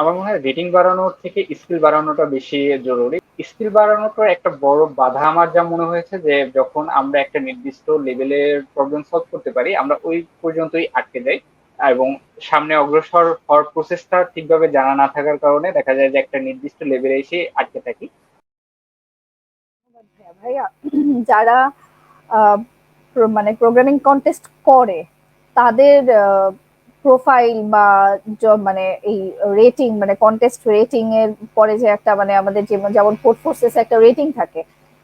আমার মনে হয় রেটিং বাড়ানোর থেকে স্কিল বাড়ানোটা বেশি জরুরি। স্কিল বাড়ানোটা একটা বড় বাধা আমার যা মনে হয়েছে যে যখন আমরা একটা নির্দিষ্ট লেভেলের প্রবলেম সলভ করতে পারি আমরা ওই পর্যন্তই আটকে যাই, এবং সামনে অগ্রসর হওয়ার প্রসেসটা ঠিকভাবে জানা না থাকার কারণে দেখা যায় যে একটা নির্দিষ্ট লেভেলে এসে আটকে থাকি। ভাইয়া, যারা মানে প্রোগ্রামিং কন্টেস্ট করে তাদের প্রোফাইল বা মানে এই রেটিং, মানে কন্টেস্ট রেটিং এর পরে যে একটা মানে আমাদের যেমন কোডফোর্সেস একটা রেটিং থাকে,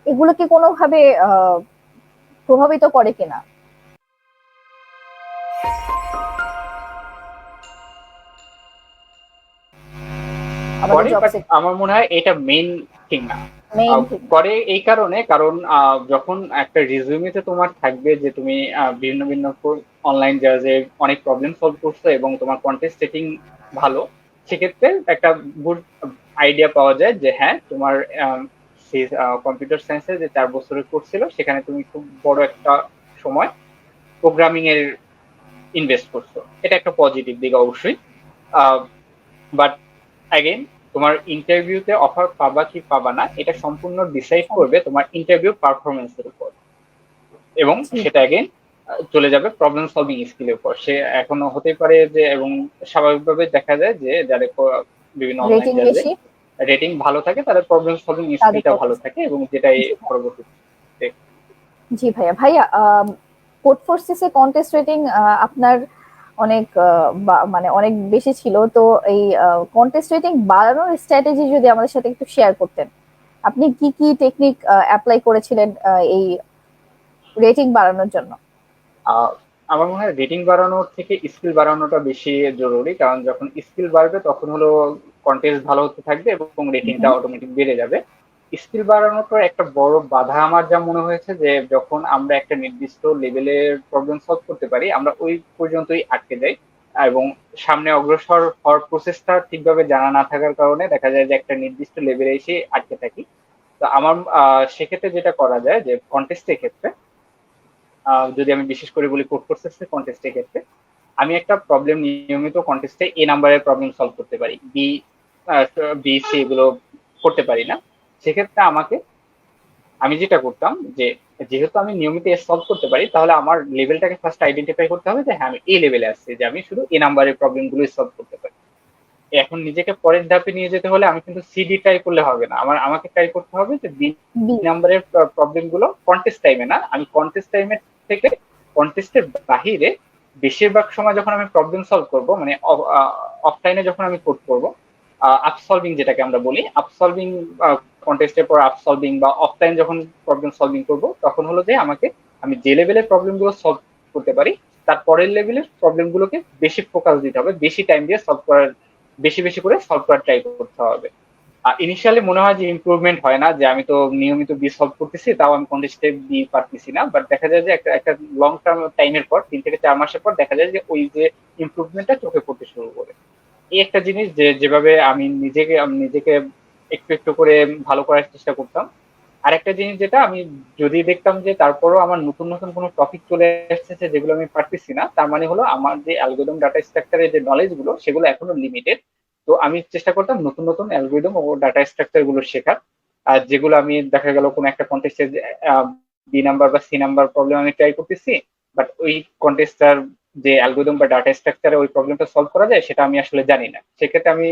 এগুলো কি কোনোভাবে প্রভাবিত করে কিনা? আমাদের করে, জব বাট সেক্টর আমার মনে হয় এটা মেইন থিং না। Main thing. করে এই কারণে, কারণ যখন একটা রিজিউমিতে তোমার থাকবে যে তুমি ভিন্ন ভিন্ন অনলাইন জাজে অনেক প্রবলেম সলভ করছো এবং তোমার কন্টেস্ট সেটিং ভালো, সেক্ষেত্রে একটা গুড আইডিয়া পাওয়া যায় যে হ্যাঁ তোমার কম্পিউটার সায়েন্সে যে 4 বছরের কোর্স ছিল সেখানে তুমি খুব বড় একটা সময় প্রোগ্রামিং এর ইনভেস্ট করছো। এটা একটা পজিটিভ দিক অবশ্যই। বাট অ্যাগেন, তোমার ইন্টারভিউতে অফার পাবা কি পাবা না এটা সম্পূর্ণ ডিসাইড করবে তোমার ইন্টারভিউ পারফরমেন্সের উপর, এবং সেটা অ্যাগেন চলে যাবে প্রবলেম সলভিং স্কিলের উপর। সে এখনো হতেই পারে যে, এবং স্বাভাবিকভাবে দেখা যায় যে যাদের বিভিন্ন অনলাইন রেটিং জাজে বেশি রেটিং ভালো থাকে তাদের প্রবলেম সলভিং তাদের স্কিলটা ভালো প্রফেসর। থাকে, এবং যেটাই জি ভাইয়া। পরবর্তীতে। জি ভাইয়া। ভাইয়া, কোডফোর্সেস এ কন্টেস্ট রেটিং আপনার অনেক মানে অনেক বেশি ছিল তো। এই কন্টেস্ট রেটিং বাড়ানোর স্ট্র্যাটেজি যদি আমাদের সাথে একটু শেয়ার করতেন, আপনি কি কি টেকনিক অ্যাপ্লাই করেছিলেন এই রেটিং বাড়ানোর জন্য? আহ, আমার মনে হয় রেটিং বাড়ানোর থেকে স্কিল বাড়ানোটা বেশি জরুরি, কারণ যখন স্কিল বাড়বে তখন হলো কন্টেস্ট ভালো হতে থাকবে এবং রেটিংটা হুম। অটোমেটিক বেড়ে যাবে। স্কিল বাড়ানোটা একটা বড় বাধা আমার যা মনে হয়েছে যে যখন আমরা একটা নির্দিষ্ট লেভেলের প্রবলেম সলভ করতে পারি আমরা ওই পর্যন্তই আটকে যাই, এবং সামনে অগ্রসর হওয়ার প্রসেসটা ঠিকভাবে জানা না থাকার কারণে দেখা যায় যে একটা নির্দিষ্ট লেভেলে এসে আটকে থাকি। তো আমার সেক্ষেত্রে যেটা করা যায় যে কন্টেস্টের ক্ষেত্রে, যদি আমি বিশেষ করে বলি কোডফোর্সেস কন্টেস্টের ক্ষেত্রে, আমি একটা প্রবলেম নিয়মিত কন্টেস্টে এ নাম্বারের প্রবলেম সলভ করতে পারি, বি বি সি এগুলো করতে পারি না। সেক্ষেত্রে আমি যেটা করতাম যে যেহেতু আমি নিয়মিত এ সলভ করতে পারি তাহলে আমার লেভেলটাকে ফার্স্ট আইডেন্টিফাই করতে হবে যে হ্যাঁ আমি এই লেভেলে আসছি যে আমি শুধু এ নাম্বারের প্রবলেম গুলো সলভ করতে পারি। এখন নিজেকে পরের ধাপে নিয়ে যেতে হলে আমি কিন্তু সিডি ট্রাই করলে হবে না, আমাকে ট্রাই করতে হবে যে বি বি। নাম্বারের প্রবলেম গুলো কন্টেস্ট টাইমে না, আমি কন্টেস্ট টাইমের থেকে কন্টেস্টের বাহিরে বেশিরভাগ সময় যখন আমি প্রবলেম সলভ করব, মানে অফলাইনে যখন আমি কোড করব, আপসলভিং যেটাকে আমরা বলি, আপসলভিং কন্টেস্টের পর আপসলভিং বা অফলাইন যখন প্রবলেম সলভিং করব তখন হলো যে আমি যে লেভেলের প্রবলেম গুলো সলভ করতে পারি তার পরের লেভেলের প্রবলেম গুলোকে বেশি ফোকাস দিতে হবে, বেশি টাইম দিয়ে সলভ করার, বেশি বেশি করে সলভ করার ট্রাই করতে হবে। ইনিশিয়ালি মনে হয় যে ইমপ্রুভমেন্ট হয় না, যে আমি তো নিয়মিত বি সলভ করতেছি তাও আমি কন্টেস্টে বি পারতেছি না, বাট দেখা যায় যে একটা একটা লং টার্ম টাইমের পর 3 থেকে 4 মাসের পর দেখা যায় যে ওই যে ইমপ্রুভমেন্টটা চোখে পড়তে শুরু করে। এই একটা জিনিস যে যেভাবে আমি নিজেকে একটু একটু করে ভালো করার চেষ্টা করতাম। আর একটা জিনিস যেটা আমি যদি দেখতাম যে তারপরও আমার নতুন নতুন কোনো টপিক চলে আসছে যেগুলো আমি পারতেছি না, তার মানে হলো আমার যে অ্যালগোরিদম ডাটা স্ট্রাকচারের যে নলেজ গুলো সেগুলো এখনো লিমিটেড। তো আমি চেষ্টা করতাম নতুন নতুন অ্যালগোরিদম ও ডাটা স্ট্রাকচার গুলো শেখার, আর যেগুলো আমি দেখা গেল কোনো একটা কন্টেস্টে বি নাম্বার বা সি নাম্বার প্রবলেম আমি ট্রাই করতেছি, বাট ওই কন্টেস্টার যে অ্যালগোরিদম বা ডাটা স্ট্রাকচারে ওই প্রবলেমটা সলভ করা যায় সেটা আমি আসলে জানি না। সেক্ষেত্রে আমি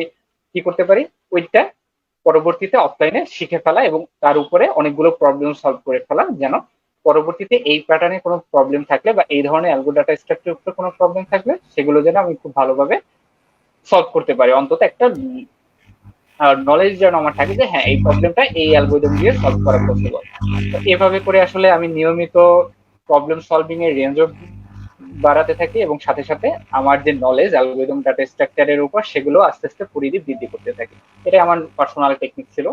কি করতে পারি, ওইটা পরবর্তীতে অফলাইনে শিখে ফেলা এবং তার উপরে অনেকগুলো প্রবলেম সলভ করে ফেলা, যেন পরবর্তীতে এই প্যাটার্নে কোনো প্রবলেম থাকলে বা এই ধরনের অ্যালগো ডাটা স্ট্রাকচারের উপরে কোনো প্রবলেম থাকলে সেগুলো যেন আমি খুব ভালোভাবে সলভ করতে পারি, অন্তত একটা নলেজ যেন আমার থাকে যে হ্যাঁ এই প্রবলেমটা এই অ্যালগোরিদম দিয়ে সলভ করা পসিবল। তো এভাবে করে আসলে আমি নিয়মিত প্রবলেম সলভিং এর রেঞ্জও বাড়াতে থাকি এবং সাথে সাথে আমার যে নলেজ অ্যালগোরিদম ডাটা স্ট্রাকচারের উপর সেগুলো আস্তে আস্তে পরিধি বৃদ্ধি করতে থাকি। এটাই আমার পার্সোনাল টেকনিক ছিল।